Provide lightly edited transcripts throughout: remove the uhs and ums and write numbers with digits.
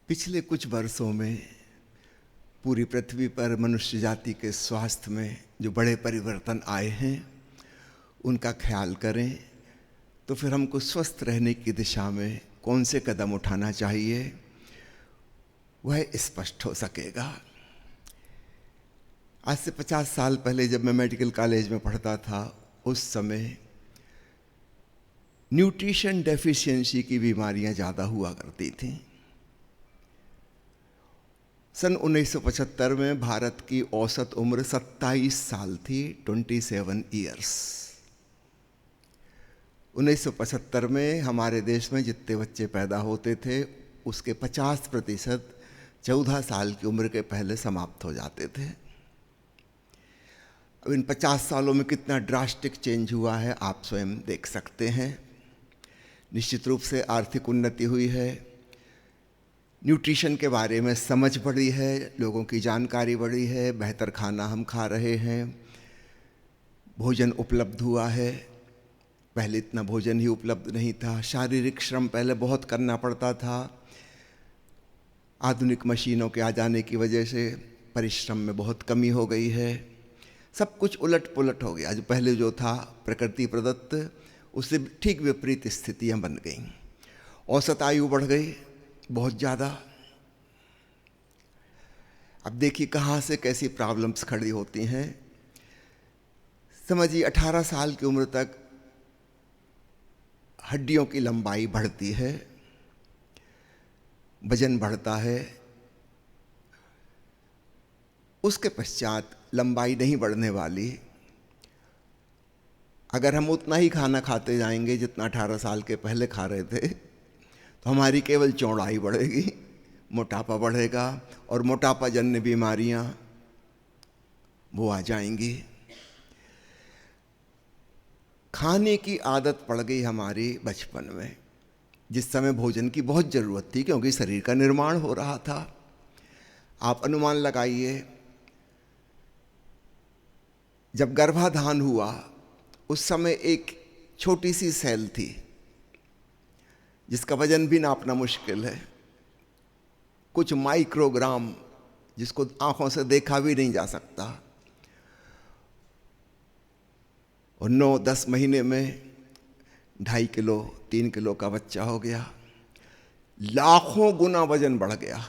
पिछले कुछ वर्षों में पूरी पृथ्वी पर मनुष्य जाति के स्वास्थ्य में जो बड़े परिवर्तन आए हैं उनका ख्याल करें तो फिर हमको स्वस्थ रहने की दिशा में कौन से कदम उठाना चाहिए वह स्पष्ट हो सकेगा। आज से 50 साल पहले जब मैं मेडिकल कॉलेज में पढ़ता था उस समय न्यूट्रिशन डेफिशिएंसी की बीमारियां ज़्यादा हुआ करती थीं। सन 1975 में भारत की औसत उम्र 27 साल थी, 27 ईयर्स। 1975 में हमारे देश में जितने बच्चे पैदा होते थे उसके 50% 14 साल की उम्र के पहले समाप्त हो जाते थे। अब इन 50 सालों में कितना ड्रास्टिक चेंज हुआ है आप स्वयं देख सकते हैं। निश्चित रूप से आर्थिक उन्नति हुई है, न्यूट्रिशन के बारे में समझ बढ़ी है, लोगों की जानकारी बढ़ी है, बेहतर खाना हम खा रहे हैं, भोजन उपलब्ध हुआ है, पहले इतना भोजन ही उपलब्ध नहीं था, शारीरिक श्रम पहले बहुत करना पड़ता था, आधुनिक मशीनों के आ जाने की वजह से परिश्रम में बहुत कमी हो गई है। सब कुछ उलट पुलट हो गया। जो पहले जो था प्रकृति प्रदत्त उससे ठीक विपरीत स्थितियां बन गईं। औसत आयु बढ़ गई बहुत ज़्यादा। अब देखिए कहाँ से कैसी प्रॉब्लम्स खड़ी होती हैं। समझिए 18 साल की उम्र तक हड्डियों की लंबाई बढ़ती है, वजन बढ़ता है, उसके पश्चात लंबाई नहीं बढ़ने वाली। अगर हम उतना ही खाना खाते जाएंगे जितना 18 साल के पहले खा रहे थे तो हमारी केवल चौड़ाई बढ़ेगी, मोटापा बढ़ेगा और मोटापा जन्य बीमारियां वो आ जाएंगी। खाने की आदत पड़ गई हमारी बचपन में, जिस समय भोजन की बहुत ज़रूरत थी क्योंकि शरीर का निर्माण हो रहा था। आप अनुमान लगाइए, जब गर्भाधान हुआ उस समय एक छोटी सी सेल थी जिसका वजन भी नापना मुश्किल है, कुछ माइक्रोग्राम, जिसको आंखों से देखा भी नहीं जा सकता, और 9-10 महीने में 2.5 किलो 3 किलो का बच्चा हो गया। लाखों गुना वजन बढ़ गया,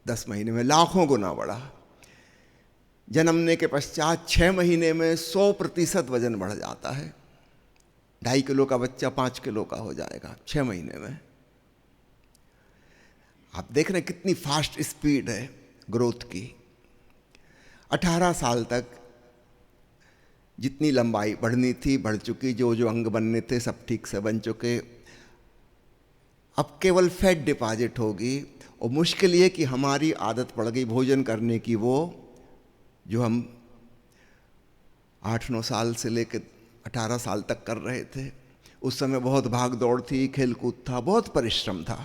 10 महीने में लाखों गुना बढ़ा। जन्मने के पश्चात 6 महीने में 100% वजन बढ़ जाता है। 2.5 किलो का बच्चा 5 किलो का हो जाएगा 6 महीने में। आप देख रहे हैं कितनी फास्ट स्पीड है ग्रोथ की। 18 साल तक जितनी लंबाई बढ़नी थी बढ़ चुकी, जो जो अंग बनने थे सब ठीक से बन चुके। अब केवल फैट डिपॉजिट होगी और मुश्किल ये कि हमारी आदत पड़ गई भोजन करने की, वो जो हम 8-9 साल से लेकर 18 साल तक कर रहे थे। उस समय बहुत भाग दौड़ थी, खेल कूद था, बहुत परिश्रम था।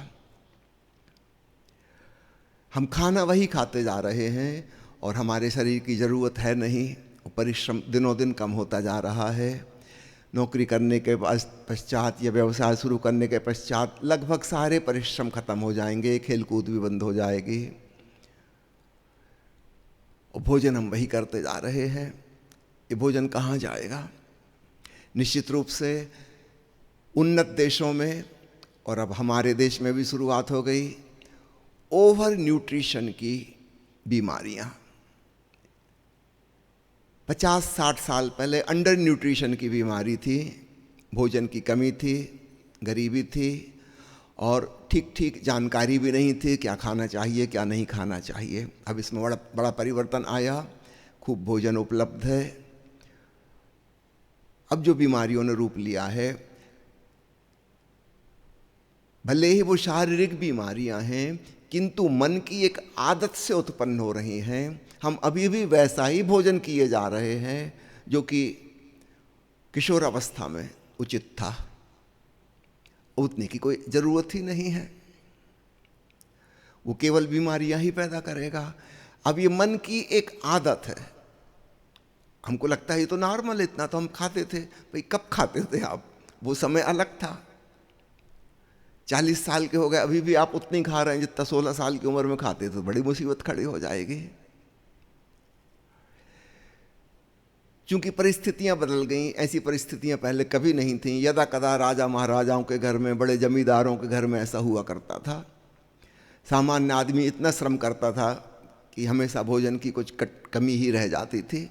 हम खाना वही खाते जा रहे हैं और हमारे शरीर की ज़रूरत है नहीं, परिश्रम दिनों दिन कम होता जा रहा है। नौकरी करने के पश्चात या व्यवसाय शुरू करने के पश्चात लगभग सारे परिश्रम खत्म हो जाएंगे, खेल कूद भी बंद हो जाएगी और भोजन हम वही करते जा रहे हैं। ये भोजन कहाँ जाएगा? निश्चित रूप से उन्नत देशों में, और अब हमारे देश में भी शुरुआत हो गई, ओवर न्यूट्रिशन की बीमारियां। 50-60 साल पहले अंडर न्यूट्रिशन की बीमारी थी, भोजन की कमी थी, गरीबी थी और ठीक ठीक जानकारी भी नहीं थी क्या खाना चाहिए क्या नहीं खाना चाहिए। अब इसमें बड़ा बड़ा परिवर्तन आया, खूब भोजन उपलब्ध है। अब जो बीमारियों ने रूप लिया है, भले ही वो शारीरिक बीमारियां हैं किंतु मन की एक आदत से उत्पन्न हो रही हैं। हम अभी भी वैसा ही भोजन किए जा रहे हैं जो कि किशोर अवस्था में उचित था, उतने की कोई ज़रूरत ही नहीं है, वो केवल बीमारियां ही पैदा करेगा। अब ये मन की एक आदत है, हमको लगता है ये तो नॉर्मल, इतना तो हम खाते थे। भाई कब खाते थे आप? वो समय अलग था। 40 साल के हो गए, अभी भी आप उतनी खा रहे हैं जितना 16 साल की उम्र में खाते, तो बड़ी मुसीबत खड़ी हो जाएगी। क्योंकि परिस्थितियां बदल गईं, ऐसी परिस्थितियां पहले कभी नहीं थीं। यदा कदा राजा महाराजाओं के घर में, बड़े जमींदारों के घर में ऐसा हुआ करता था। सामान्य आदमी इतना श्रम करता था कि हमेशा भोजन की कुछ कमी ही रह जाती थी।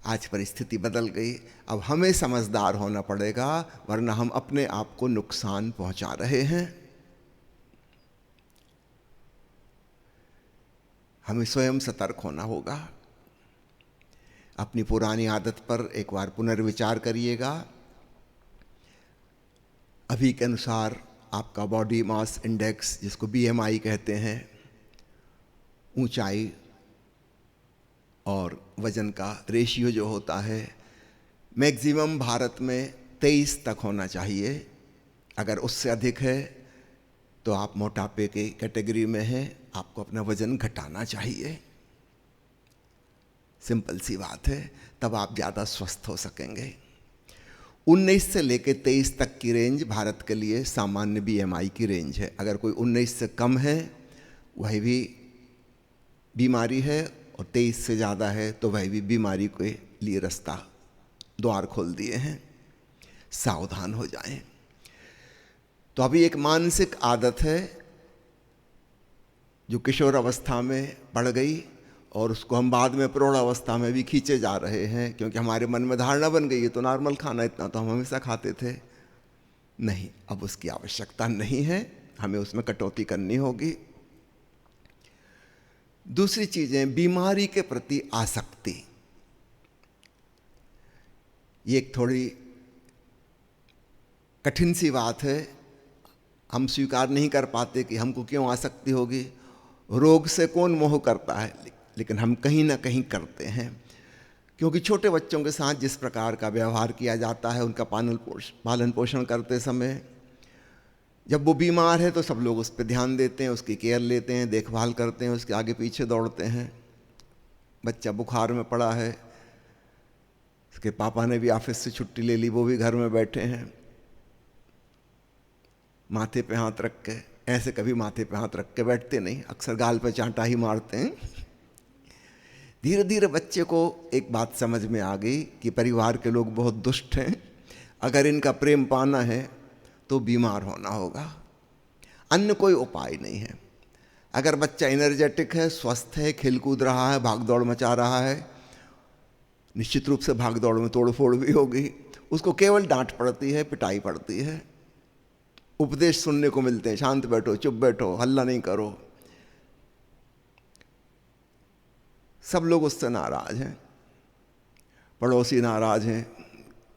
आज परिस्थिति बदल गई, अब हमें समझदार होना पड़ेगा, वरना हम अपने आप को नुकसान पहुंचा रहे हैं। हमें स्वयं सतर्क होना होगा। अपनी पुरानी आदत पर एक बार पुनर्विचार करिएगा। अभी के अनुसार आपका बॉडी मास इंडेक्स, जिसको BMI कहते हैं, ऊंचाई और वजन का रेशियो जो होता है, मैक्सिमम भारत में 23 तक होना चाहिए। अगर उससे अधिक है तो आप मोटापे के कैटेगरी में हैं, आपको अपना वजन घटाना चाहिए। सिंपल सी बात है, तब आप ज़्यादा स्वस्थ हो सकेंगे। 19 से लेकर 23 तक की रेंज भारत के लिए सामान्य BMI की रेंज है। अगर कोई 19 से कम है वही भी बीमारी है, और 23 से ज़्यादा है तो वह भी बीमारी के लिए रास्ता द्वार खोल दिए हैं। सावधान हो जाएं। तो अभी एक मानसिक आदत है जो किशोर अवस्था में बढ़ गई, और उसको हम बाद में प्रौढ़ अवस्था में भी खींचे जा रहे हैं, क्योंकि हमारे मन में धारणा बन गई है तो नॉर्मल खाना, इतना तो हम हमेशा खाते थे। नहीं, अब उसकी आवश्यकता नहीं है, हमें उसमें कटौती करनी होगी। दूसरी चीजें, बीमारी के प्रति आसक्ति। ये एक थोड़ी कठिन सी बात है, हम स्वीकार नहीं कर पाते कि हमको क्यों आसक्ति होगी। रोग से कौन मोह करता है, लेकिन हम कहीं ना कहीं करते हैं। क्योंकि छोटे बच्चों के साथ जिस प्रकार का व्यवहार किया जाता है, उनका पालन पोषण करते समय, जब वो बीमार है तो सब लोग उस पर ध्यान देते हैं, उसकी केयर लेते हैं, देखभाल करते हैं, उसके आगे पीछे दौड़ते हैं। बच्चा बुखार में पड़ा है, उसके पापा ने भी ऑफिस से छुट्टी ले ली, वो भी घर में बैठे हैं, माथे पे हाथ रख के। ऐसे कभी माथे पे हाथ रख के बैठते नहीं, अक्सर गाल पे चांटा ही मारते हैं। धीरे धीरे बच्चे को एक बात समझ में आ गई कि परिवार के लोग बहुत दुष्ट हैं, अगर इनका प्रेम पाना है तो बीमार होना होगा, अन्य कोई उपाय नहीं है। अगर बच्चा एनर्जेटिक है, स्वस्थ है, खेल कूद रहा है, भाग दौड़ मचा रहा है, निश्चित रूप से भाग दौड़ में तोड़ फोड़ भी होगी, उसको केवल डांट पड़ती है, पिटाई पड़ती है, उपदेश सुनने को मिलते हैं, शांत बैठो, चुप बैठो, हल्ला नहीं करो। सब लोग उससे नाराज हैं। पड़ोसी नाराज हैं,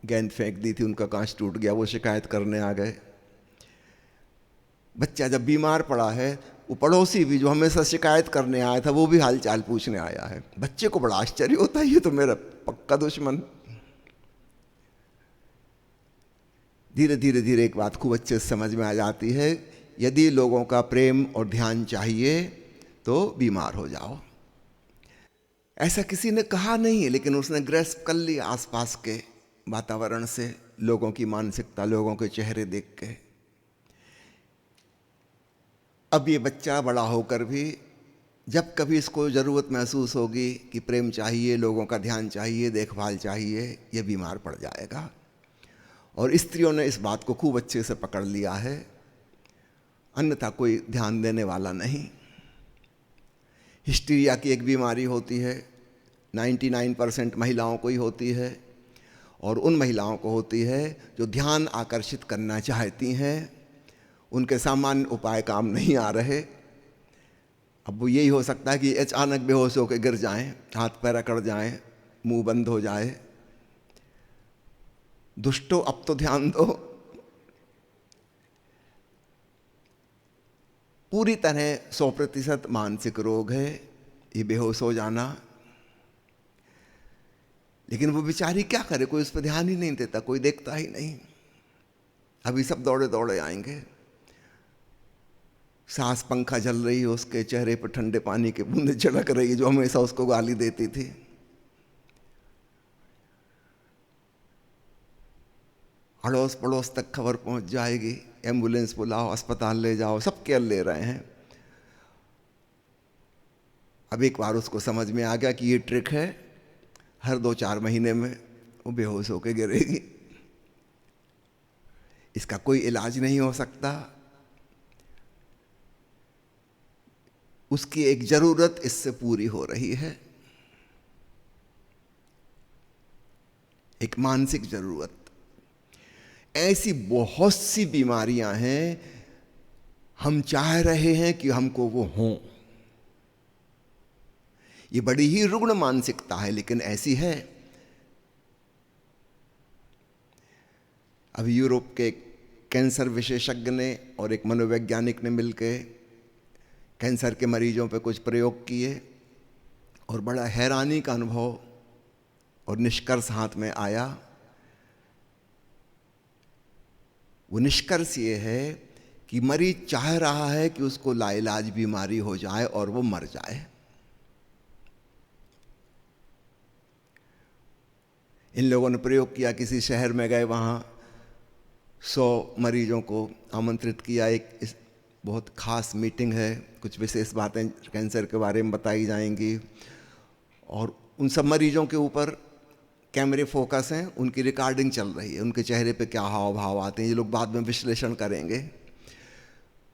गेंद फेंक दी थी, उनका कांच टूट गया, वो शिकायत करने आ गए। बच्चा जब बीमार पड़ा है, वो पड़ोसी भी जो हमेशा शिकायत करने आया था, वो भी हालचाल पूछने आया है। बच्चे को बड़ा आश्चर्य होता है, ये तो मेरा पक्का दुश्मन। धीरे धीरे धीरे एक बात खूब अच्छे से समझ में आ जाती है, यदि लोगों का प्रेम और ध्यान चाहिए तो बीमार हो जाओ। ऐसा किसी ने कहा नहीं है, लेकिन उसने ग्रैस्प कर लिया आसपास के वातावरण से, लोगों की मानसिकता, लोगों के चेहरे देख के। अब ये बच्चा बड़ा होकर भी जब कभी इसको ज़रूरत महसूस होगी कि प्रेम चाहिए, लोगों का ध्यान चाहिए, देखभाल चाहिए, ये बीमार पड़ जाएगा। और स्त्रियों ने इस बात को खूब अच्छे से पकड़ लिया है, अन्यथा कोई ध्यान देने वाला नहीं। हिस्टीरिया की एक बीमारी होती है, 99% महिलाओं को ही होती है, और उन महिलाओं को होती है जो ध्यान आकर्षित करना चाहती हैं, उनके सामान्य उपाय काम नहीं आ रहे। अब वो यही हो सकता है कि अचानक बेहोश होकर गिर जाएं, हाथ पैर अकड़ जाएं, मुंह बंद हो जाए। दुष्टो, अब तो ध्यान दो। पूरी तरह 100% मानसिक रोग है ये बेहोश हो जाना। लेकिन वो बेचारी क्या करे, कोई उस पर ध्यान ही नहीं देता, कोई देखता ही नहीं। अभी सब दौड़े दौड़े आएंगे। सास पंखा चल रही है, उसके चेहरे पर ठंडे पानी की बूंदें छिड़क रही है, जो हमेशा उसको गाली देती थी। अड़ोस पड़ोस तक खबर पहुंच जाएगी, एम्बुलेंस बुलाओ, अस्पताल ले जाओ, सब केयर ले रहे हैं। अब एक बार उसको समझ में आ गया कि ये ट्रिक है, हर 2-4 महीने में वो बेहोश होकर गिरेगी, इसका कोई इलाज नहीं हो सकता। उसकी एक जरूरत इससे पूरी हो रही है, एक मानसिक जरूरत। ऐसी बहुत सी बीमारियां हैं, हम चाह रहे हैं कि हमको वो हों। ये बड़ी ही रुग्ण मानसिकता है, लेकिन ऐसी है। अभी यूरोप के कैंसर विशेषज्ञ ने और एक मनोवैज्ञानिक ने मिलकर कैंसर के मरीजों पर कुछ प्रयोग किए और बड़ा हैरानी का अनुभव और निष्कर्ष हाथ में आया। वो निष्कर्ष ये है कि मरीज चाह रहा है कि उसको लाइलाज बीमारी हो जाए और वो मर जाए। इन लोगों ने प्रयोग किया, किसी शहर में गए, वहाँ 100 मरीजों को आमंत्रित किया, एक बहुत खास मीटिंग है, कुछ विशेष बातें कैंसर के बारे में बताई जाएंगी, और उन सब मरीजों के ऊपर कैमरे फोकस हैं, उनकी रिकॉर्डिंग चल रही है, उनके चेहरे पे क्या हाव भाव आते हैं, ये लोग बाद में विश्लेषण करेंगे।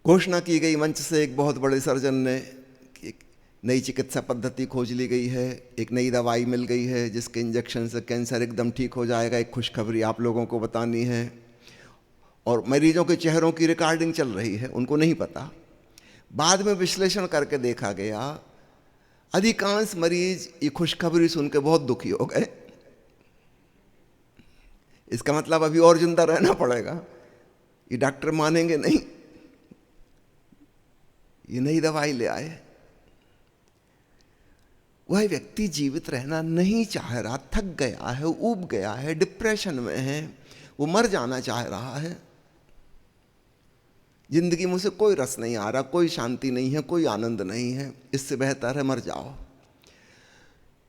घोषणा की गई मंच से, एक बहुत बड़े सर्जन ने कि एक नई चिकित्सा पद्धति खोज ली गई है, एक नई दवाई मिल गई है जिसके इंजेक्शन से कैंसर एकदम ठीक हो जाएगा, एक खुशखबरी आप लोगों को बतानी है। और मरीजों के चेहरों की रिकॉर्डिंग चल रही है, उनको नहीं पता। बाद में विश्लेषण करके देखा गया, अधिकांश मरीज ये खुशखबरी सुन के बहुत दुखी हो गए। इसका मतलब अभी और जिंदा रहना पड़ेगा, ये डॉक्टर मानेंगे नहीं, ये नई दवाई ले आए। वह व्यक्ति जीवित रहना नहीं चाह रहा, थक गया है, ऊब गया है, डिप्रेशन में है, वो मर जाना चाह रहा है। जिंदगी में उसे कोई रस नहीं आ रहा, कोई शांति नहीं है, कोई आनंद नहीं है, इससे बेहतर है मर जाओ।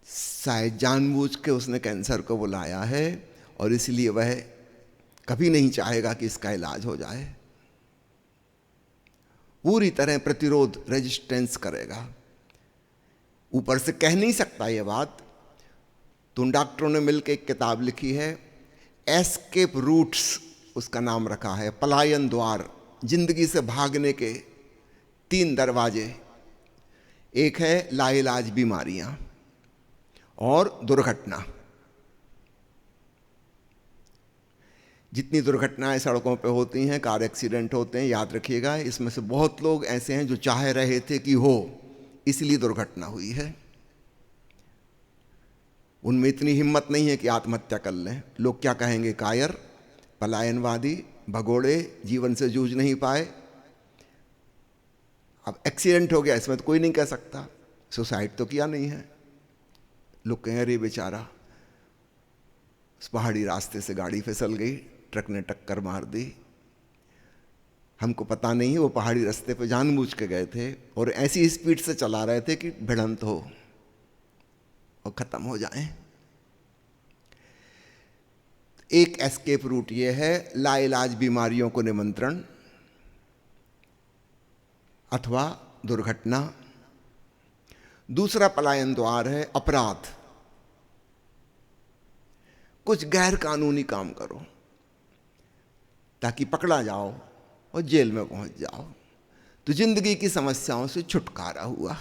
शायद जानबूझ के उसने कैंसर को बुलाया है और इसलिए वह कभी नहीं चाहेगा कि इसका इलाज हो जाए। पूरी तरह प्रतिरोध, रेजिस्टेंस करेगा। ऊपर से कह नहीं सकता ये बात, तो उन डॉक्टरों ने मिलकर एक किताब लिखी है, एस्केप रूट्स उसका नाम रखा है, पलायन द्वार, जिंदगी से भागने के 3 दरवाजे। एक है लाइलाज बीमारियां और दुर्घटना। जितनी दुर्घटनाएं सड़कों पे होती हैं, कार एक्सीडेंट होते हैं, याद रखिएगा इसमें से बहुत लोग ऐसे हैं जो चाह रहे थे कि हो, इसलिए दुर्घटना हुई है। उनमें इतनी हिम्मत नहीं है कि आत्महत्या कर लें। लोग क्या कहेंगे, कायर, पलायनवादी, भगोड़े, जीवन से जूझ नहीं पाए। अब एक्सीडेंट हो गया, इसमें तो कोई नहीं कह सकता, सुसाइड तो किया नहीं है। लोग कहें अरे बेचारा, उस पहाड़ी रास्ते से गाड़ी फिसल गई, ट्रक ने टक्कर मार दी, हमको पता नहीं है, वो पहाड़ी रास्ते पे जानबूझ के गए थे और ऐसी स्पीड से चला रहे थे कि भिड़ंत हो और खत्म हो जाए। एक एस्केप रूट ये है लाइलाज बीमारियों को निमंत्रण अथवा दुर्घटना। दूसरा पलायन द्वार है अपराध। कुछ गैर कानूनी काम करो ताकि पकड़ा जाओ और जेल में पहुंच जाओ, तो जिंदगी की समस्याओं से छुटकारा हुआ।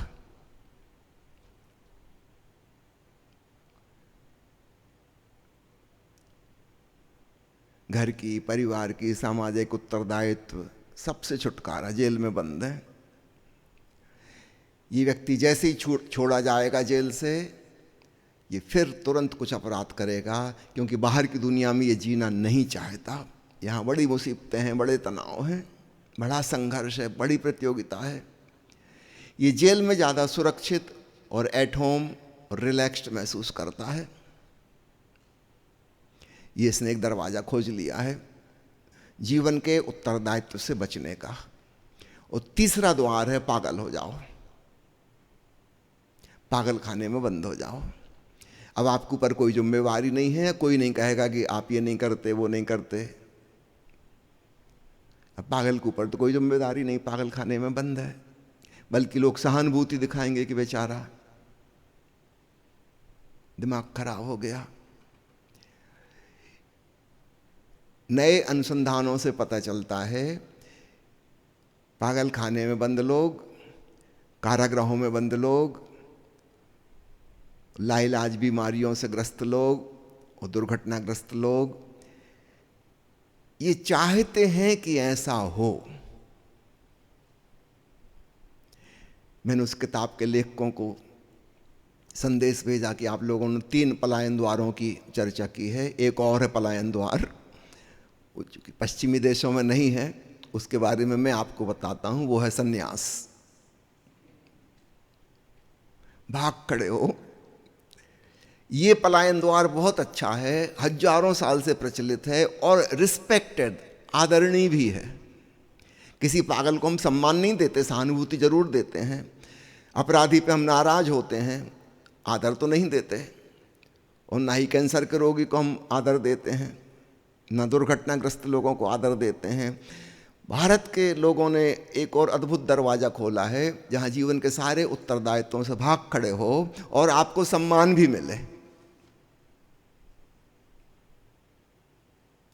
घर की, परिवार की, सामाजिक उत्तरदायित्व, सबसे छुटकारा, जेल में बंद है। ये व्यक्ति जैसे ही छोड़ा जाएगा जेल से, ये फिर तुरंत कुछ अपराध करेगा, क्योंकि बाहर की दुनिया में ये जीना नहीं चाहता। यहाँ बड़ी मुसीबतें हैं, बड़े तनाव हैं, बड़ा संघर्ष है, बड़ी प्रतियोगिता है। ये जेल में ज़्यादा सुरक्षित और एट होम और रिलैक्स्ड महसूस करता है। ये इसने एक दरवाज़ा खोज लिया है जीवन के उत्तरदायित्व से बचने का। और तीसरा द्वार है पागल हो जाओ, पागल खाने में बंद हो जाओ। अब आपके ऊपर कोई जिम्मेवारी नहीं है, कोई नहीं कहेगा कि आप ये नहीं करते, वो नहीं करते, अब पागल के ऊपर तो कोई जिम्मेदारी नहीं, पागल खाने में बंद है, बल्कि लोग सहानुभूति दिखाएंगे कि बेचारा दिमाग खराब हो गया। नए अनुसंधानों से पता चलता है पागल खाने में बंद लोग, कारागृहों में बंद लोग, लाइलाज बीमारियों से ग्रस्त लोग और दुर्घटनाग्रस्त लोग ये चाहते हैं कि ऐसा हो। मैंने उस किताब के लेखकों को संदेश भेजा कि आप लोगों ने 3 पलायन द्वारों की चर्चा की है, एक और है पलायन द्वार, चूंकि पश्चिमी देशों में नहीं है, उसके बारे में मैं आपको बताता हूं, वो है सन्यास। भाग खड़े हो। ये पलायन द्वार बहुत अच्छा है, हजारों साल से प्रचलित है और रिस्पेक्टेड, आदरणीय भी है। किसी पागल को हम सम्मान नहीं देते, सहानुभूति जरूर देते हैं। अपराधी पे हम नाराज होते हैं, आदर तो नहीं देते। और ना ही कैंसर के रोगी को हम आदर देते हैं, ना दुर्घटनाग्रस्त लोगों को आदर देते हैं। भारत के लोगों ने एक और अद्भुत दरवाज़ा खोला है जहां जीवन के सारे उत्तरदायित्वों से भाग खड़े हो और आपको सम्मान भी मिले,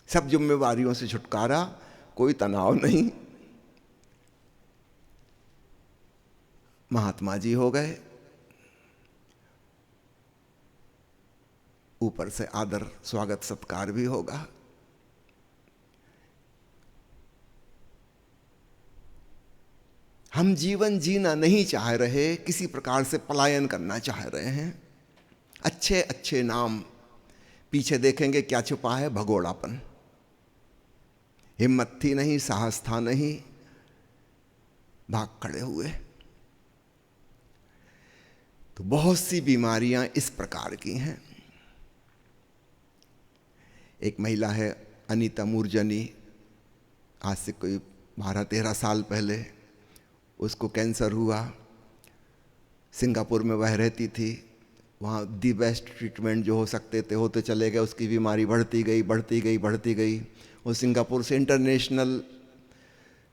सब जिम्मेवारियों से छुटकारा, कोई तनाव नहीं। महात्मा जी हो गए, ऊपर से आदर स्वागत सत्कार भी होगा। हम जीवन जीना नहीं चाह रहे, किसी प्रकार से पलायन करना चाह रहे हैं। अच्छे अच्छे नाम, पीछे देखेंगे क्या छुपा है, भगोड़ापन। हिम्मत थी नहीं, साहस था नहीं, भाग खड़े हुए। तो बहुत सी बीमारियां इस प्रकार की हैं। एक महिला है अनीता मूरजनी, आज से कोई 12-13 साल पहले उसको कैंसर हुआ। सिंगापुर में वह रहती थी, वहाँ दी बेस्ट ट्रीटमेंट जो हो सकते थे होते चले गए। उसकी बीमारी बढ़ती गई बढ़ती गई बढ़ती गई। वो सिंगापुर से इंटरनेशनल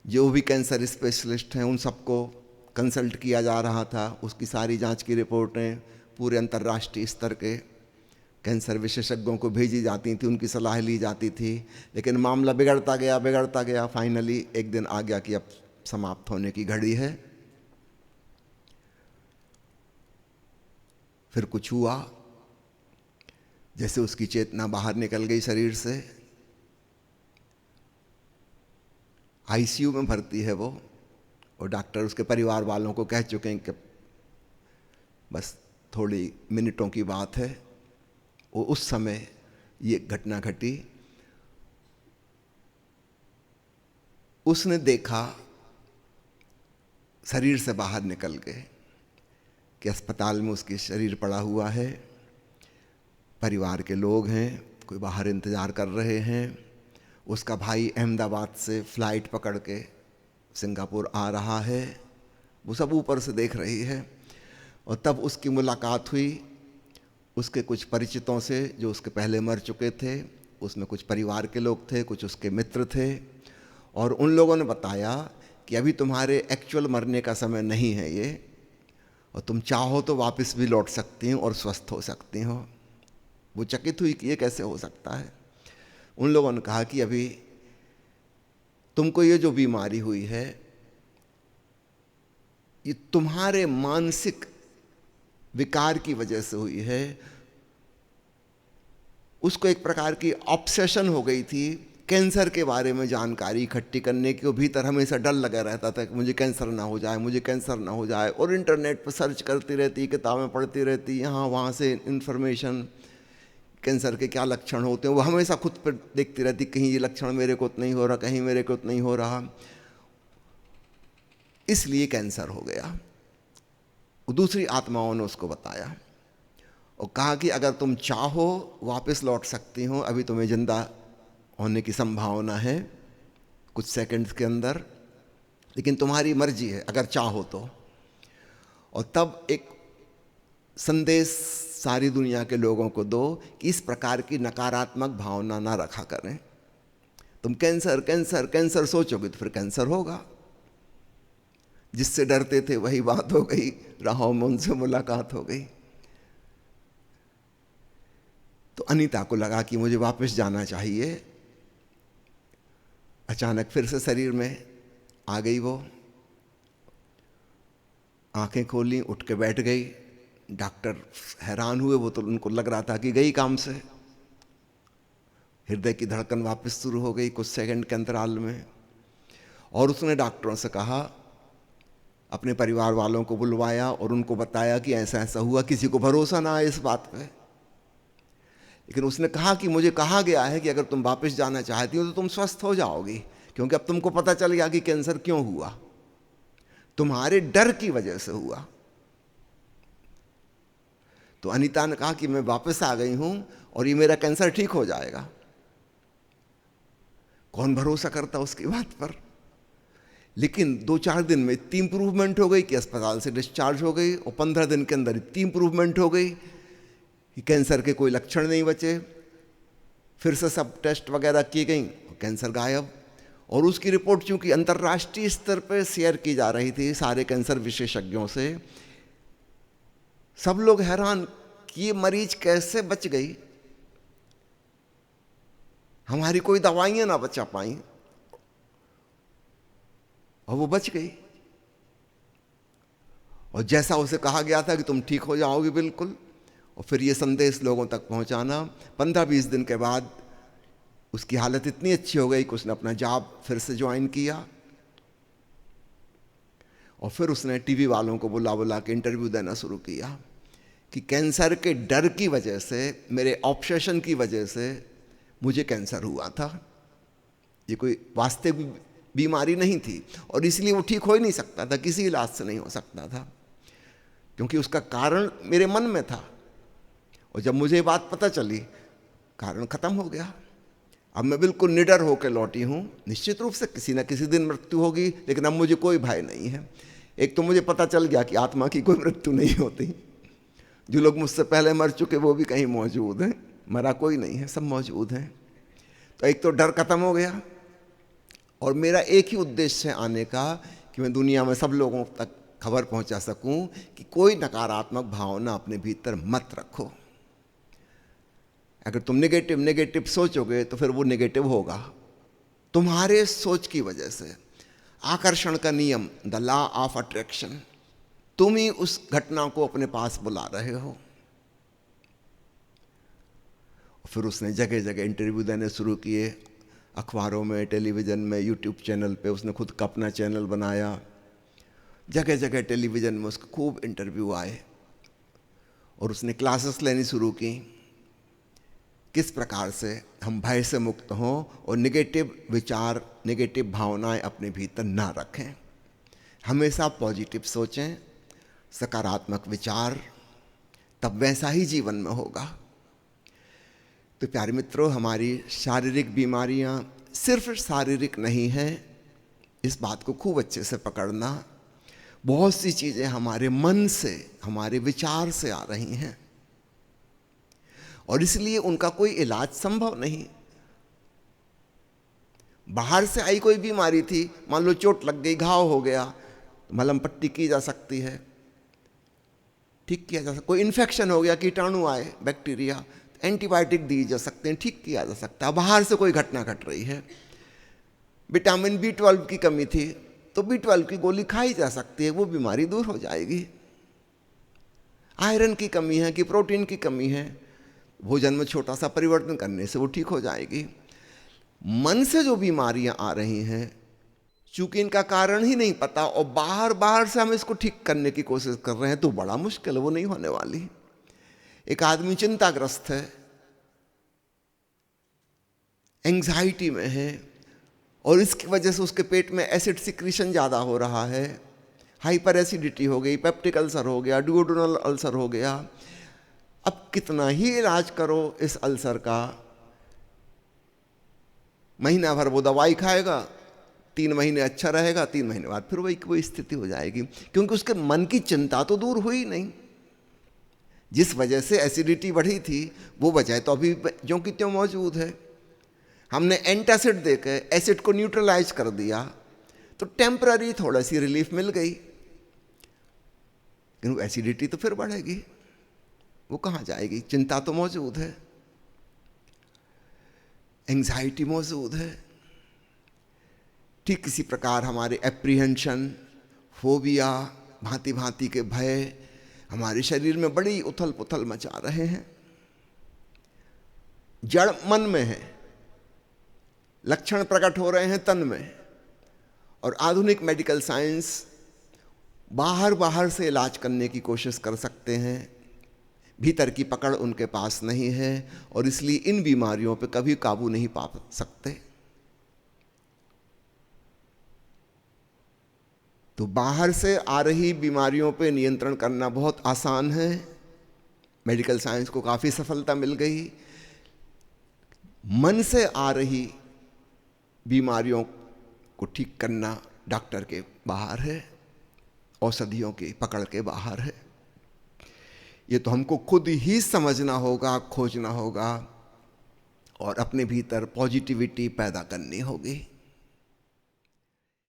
जो भी कैंसर स्पेशलिस्ट हैं उन सबको कंसल्ट किया जा रहा था। उसकी सारी जांच की रिपोर्टें पूरे अंतर्राष्ट्रीय स्तर के कैंसर विशेषज्ञों को भेजी जाती थी, उनकी सलाह ली जाती थी। लेकिन मामला बिगड़ता गया। फाइनली एक दिन आ गया कि अब समाप्त होने की घड़ी है। फिर कुछ हुआ, जैसे उसकी चेतना बाहर निकल गई शरीर से। आईसीयू में भर्ती है वो, और डॉक्टर उसके परिवार वालों को कह चुके हैं कि बस थोड़ी मिनटों की बात है। वो उस समय ये घटना घटी। उसने देखा शरीर से बाहर निकल के कि अस्पताल में उसकी शरीर पड़ा हुआ है, परिवार के लोग हैं, कोई बाहर इंतज़ार कर रहे हैं। उसका भाई अहमदाबाद से फ़्लाइट पकड़ के सिंगापुर आ रहा है, वो सब ऊपर से देख रही है। और तब उसकी मुलाकात हुई उसके कुछ परिचितों से जो उसके पहले मर चुके थे। उसमें कुछ परिवार के लोग थे, कुछ उसके मित्र थे, और उन लोगों ने बताया कि अभी तुम्हारे एक्चुअल मरने का समय नहीं है ये, और तुम चाहो तो वापस भी लौट सकती हो और स्वस्थ हो सकती हो। वो चकित हुई कि ये कैसे हो सकता है। उन लोगों ने कहा कि अभी तुमको ये जो बीमारी हुई है ये तुम्हारे मानसिक विकार की वजह से हुई है। उसको एक प्रकार की ऑब्सेशन हो गई थी कैंसर के बारे में जानकारी इकट्ठी करने की। वो भीतर हमेशा डर लगा रहता था कि मुझे कैंसर ना हो जाए, मुझे कैंसर ना हो जाए। और इंटरनेट पर सर्च करती रहती, किताबें पढ़ती रहती, यहाँ वहाँ से इन्फॉर्मेशन, कैंसर के क्या लक्षण होते हैं वो हमेशा खुद पर देखती रहती, कहीं ये लक्षण मेरे को तो नहीं हो रहा, कहीं मेरे को तो नहीं हो रहा, इसलिए कैंसर हो गया। दूसरी आत्माओं ने उसको बताया और कहा कि अगर तुम चाहो वापस लौट सकती हो, अभी तुम्हें जिंदा होने की संभावना है कुछ सेकंड्स के अंदर, लेकिन तुम्हारी मर्जी है अगर चाहो तो। और तब एक संदेश सारी दुनिया के लोगों को दो कि इस प्रकार की नकारात्मक भावना ना रखा करें। तुम कैंसर कैंसर कैंसर सोचोगे तो फिर कैंसर होगा। जिससे डरते थे वही बात हो गई, राहों में उनसे मुलाकात हो गई। तो अनीता को लगा कि मुझे वापस जाना चाहिए। अचानक फिर से शरीर में आ गई वो, आंखें खोली, उठ के बैठ गई। डॉक्टर हैरान हुए, वो तो उनको लग रहा था कि गई काम से। हृदय की धड़कन वापस शुरू हो गई कुछ सेकंड के अंतराल में। और उसने डॉक्टरों से कहा, अपने परिवार वालों को बुलवाया और उनको बताया कि ऐसा ऐसा हुआ। किसी को भरोसा ना आए इस बात पे, लेकिन उसने कहा कि मुझे कहा गया है कि अगर तुम वापस जाना चाहती हो तो तुम स्वस्थ हो जाओगी, क्योंकि अब तुमको पता चल गया कि कैंसर क्यों हुआ, तुम्हारे डर की वजह से हुआ। तो अनीता ने कहा कि मैं वापस आ गई हूं और ये मेरा कैंसर ठीक हो जाएगा। कौन भरोसा करता उसकी बात पर। लेकिन 2-4 दिन में इतनी इंप्रूवमेंट हो गई कि अस्पताल से डिस्चार्ज हो गई, और 15 दिन के अंदर इतनी इंप्रूवमेंट हो गई कि कैंसर के कोई लक्षण नहीं बचे। फिर से सब टेस्ट वगैरह की गई, कैंसर गायब। और उसकी रिपोर्ट चूंकि अंतर्राष्ट्रीय स्तर पर शेयर की जा रही थी सारे कैंसर विशेषज्ञों से, सब लोग हैरान कि ये मरीज कैसे बच गई, हमारी कोई दवाइयां ना बचा पाई, और वो बच गई। और जैसा उसे कहा गया था कि तुम ठीक हो जाओगे बिल्कुल, और फिर ये संदेश लोगों तक पहुंचाना। 15-20 दिन के बाद उसकी हालत इतनी अच्छी हो गई कि उसने अपना जॉब फिर से ज्वाइन किया, और फिर उसने टीवी वालों को बुला बुला के इंटरव्यू देना शुरू किया कि कैंसर के डर की वजह से, मेरे ऑब्सेशन की वजह से मुझे कैंसर हुआ था। ये कोई वास्तविक बीमारी नहीं थी, और इसलिए वो ठीक हो ही नहीं सकता था, किसी इलाज से नहीं हो सकता था, क्योंकि उसका कारण मेरे मन में था। और जब मुझे बात पता चली, कारण खत्म हो गया। अब मैं बिल्कुल निडर होकर लौटी हूँ। निश्चित रूप से किसी न किसी दिन मृत्यु होगी, लेकिन अब मुझे कोई भय नहीं है। एक तो मुझे पता चल गया कि आत्मा की कोई मृत्यु नहीं होती। जो लोग मुझसे पहले मर चुके वो भी कहीं मौजूद हैं, मरा कोई नहीं है, सब मौजूद हैं। तो एक तो डर खत्म हो गया, और मेरा एक ही उद्देश्य है आने का कि मैं दुनिया में सब लोगों तक खबर पहुंचा सकूं कि कोई नकारात्मक भावना अपने भीतर मत रखो। अगर तुम नेगेटिव नेगेटिव सोचोगे तो फिर वो नेगेटिव होगा तुम्हारे सोच की वजह से। आकर्षण का नियम, द लॉ ऑफ अट्रैक्शन, तुम ही उस घटना को अपने पास बुला रहे हो। फिर उसने जगह जगह इंटरव्यू देने शुरू किए, अखबारों में, टेलीविज़न में, यूट्यूब चैनल पे। उसने खुद का अपना चैनल बनाया, जगह जगह टेलीविज़न में उसके खूब इंटरव्यू आए, और उसने क्लासेस लेनी शुरू की, किस प्रकार से हम भय से मुक्त हों और नेगेटिव विचार, नेगेटिव भावनाएं अपने भीतर ना रखें। हमेशा पॉजिटिव सोचें, सकारात्मक विचार, तब वैसा ही जीवन में होगा। तो प्यारे मित्रों, हमारी शारीरिक बीमारियां सिर्फ शारीरिक नहीं हैं, इस बात को खूब अच्छे से पकड़ना। बहुत सी चीज़ें हमारे मन से, हमारे विचार से आ रही हैं, और इसलिए उनका कोई इलाज संभव नहीं। बाहर से आई कोई बीमारी थी, मान लो चोट लग गई, घाव हो गया, मलहम पट्टी की जा सकती है, ठीक किया जा सकता। कोई इन्फेक्शन हो गया, कीटाणु आए, बैक्टीरिया, एंटीबायोटिक दी जा सकते हैं, ठीक किया जा सकता है। बाहर से कोई घटना घट रही है, विटामिन B12 की कमी थी तो B12 की गोली खाई जा सकती है, वो बीमारी दूर हो जाएगी। आयरन की कमी है कि प्रोटीन की कमी है, भोजन में छोटा सा परिवर्तन करने से वो ठीक हो जाएगी। मन से जो बीमारियां आ रही हैं, चूंकि इनका कारण ही नहीं पता और बाहर बाहर से हम इसको ठीक करने की कोशिश कर रहे हैं, तो बड़ा मुश्किल है, वो नहीं होने वाली। एक आदमी चिंताग्रस्त है, एंग्जाइटी में है, और इसकी वजह से उसके पेट में एसिड सिक्रीशन ज़्यादा हो रहा है, हाइपर एसिडिटी हो गई, पेप्टिक अल्सर हो गया, डुओडेनल अल्सर हो गया। अब कितना ही इलाज करो इस अल्सर का, महीना भर वो दवाई खाएगा, 3 महीने अच्छा रहेगा, 3 महीने बाद फिर वही स्थिति हो जाएगी, क्योंकि उसके मन की चिंता तो दूर हुई नहीं। जिस वजह से एसिडिटी बढ़ी थी वो वजह तो अभी ज्यों की त्यों मौजूद है। हमने एंटासिड देकर एसिड को न्यूट्रलाइज कर दिया तो टेम्पररी थोड़ा सी रिलीफ मिल गई, लेकिन एसिडिटी तो फिर बढ़ेगी, वो कहाँ जाएगी? चिंता तो मौजूद है, एंजाइटी मौजूद है। ठीक इसी प्रकार हमारे एप्रीहेंशन, फोबिया, भांति भांति के भय हमारे शरीर में बड़ी उथल पुथल मचा रहे हैं। जड़ मन में है, लक्षण प्रकट हो रहे हैं तन में, और आधुनिक मेडिकल साइंस बाहर से इलाज करने की कोशिश कर सकते हैं, भीतर की पकड़ उनके पास नहीं है और इसलिए इन बीमारियों पे कभी काबू नहीं पा सकते। तो बाहर से आ रही बीमारियों पे नियंत्रण करना बहुत आसान है, मेडिकल साइंस को काफ़ी सफलता मिल गई। मन से आ रही बीमारियों को ठीक करना डॉक्टर के बाहर है, औषधियों की पकड़ के बाहर है। ये तो हमको खुद ही समझना होगा, खोजना होगा और अपने भीतर पॉजिटिविटी पैदा करनी होगी।